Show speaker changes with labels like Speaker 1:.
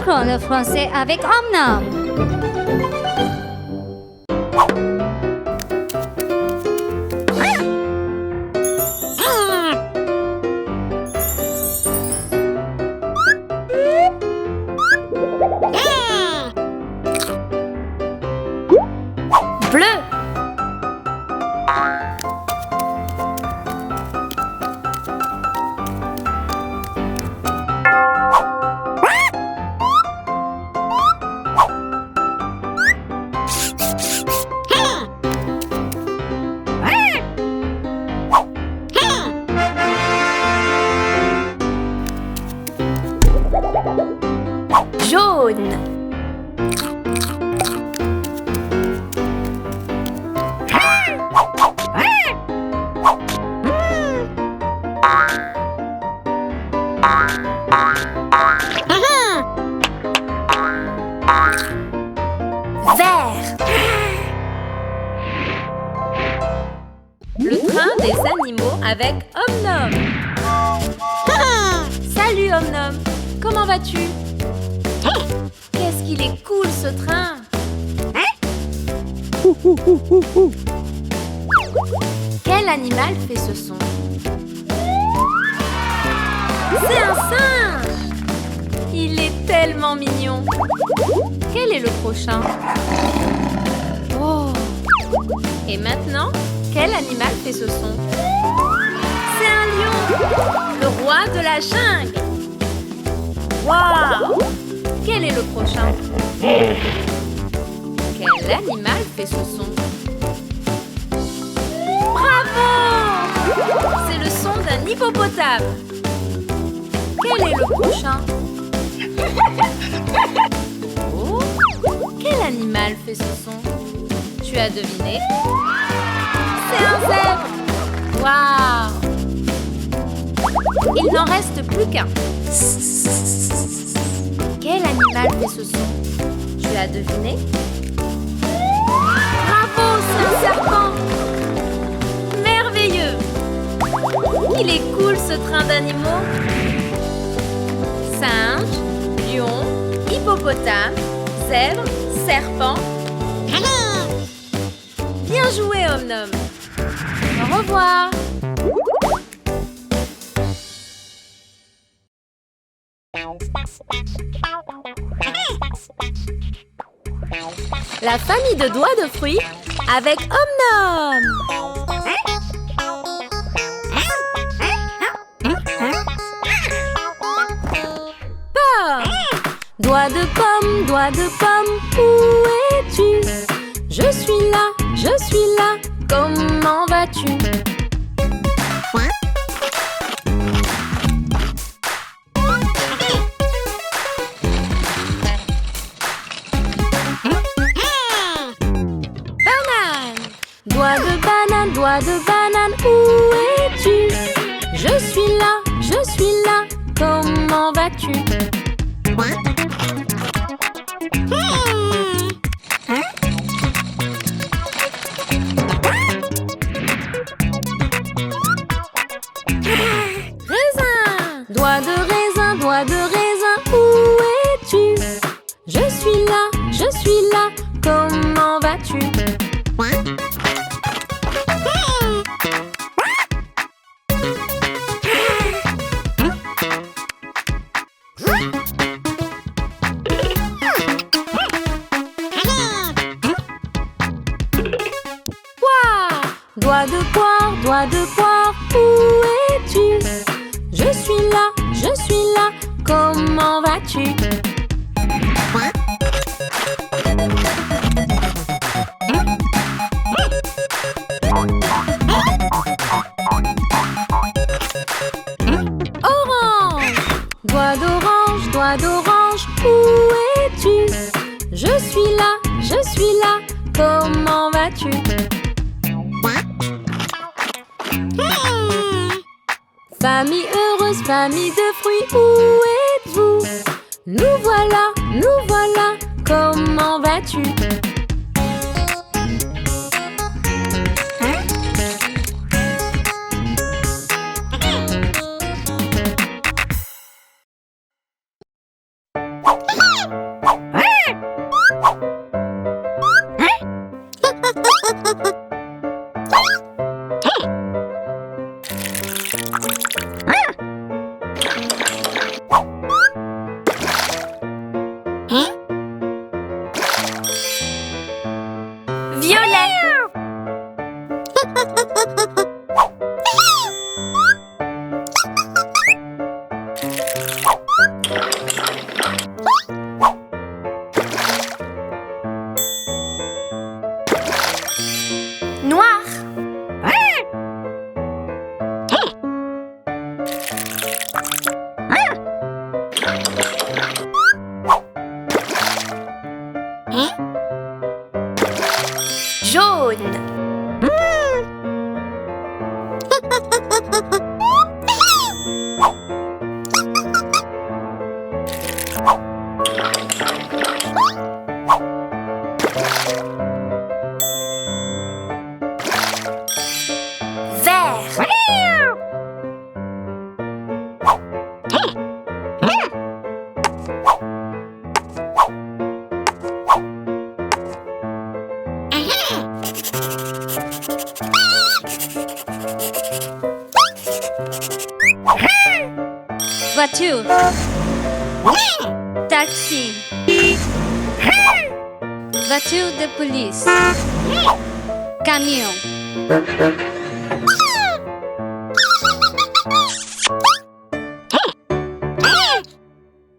Speaker 1: Apprendre le français avec Omnom.
Speaker 2: Bleu. Jaune. Vert.
Speaker 3: Le train des animaux avec Omnom. Salut Omnom, comment vas-tu? Qu'est-ce qu'il est cool ce train! Quel animal fait ce son? C'est un singe! Il est tellement mignon! Quel est le prochain? Oh! Et maintenant, quel animal fait ce son? C'est un lion! Le roi de la jungle! Waouh! Quel est le prochain? Quel animal fait ce son? Bravo! C'est le son d'un hippopotame. Quel est le prochain? Oh! Quel animal fait ce son? Tu as deviné? C'est un zèbre! Waouh! Il n'en reste plus qu'un. Quel animal fait ce son? Tu as deviné? Bravo, c'est un serpent! Merveilleux! Il est cool ce train d'animaux! Singe, lion, hippopotame, zèbre, serpent. Bien joué, Omnom! Au revoir! La famille de doigts de fruits avec Omnom. Pomme. Doigt de pomme, où es-tu? Je suis là, comment vas-tu? Doigt de banane, où es-tu? Je suis là, comment vas-tu? Raisin. Doigt de raisin, où es-tu? Je suis là, comment vas-tu? Doigt de poire, où es-tu? Je suis là, comment vas-tu? Orange. Doigt d'orange, où es-tu? Je suis là, comment vas-tu? Famille heureuse, famille de fruits, où êtes-vous? Nous voilà, comment vas-tu?
Speaker 2: Noir. Jaune. Vert.
Speaker 1: Voiture. Taxi. Voiture de police. Camion.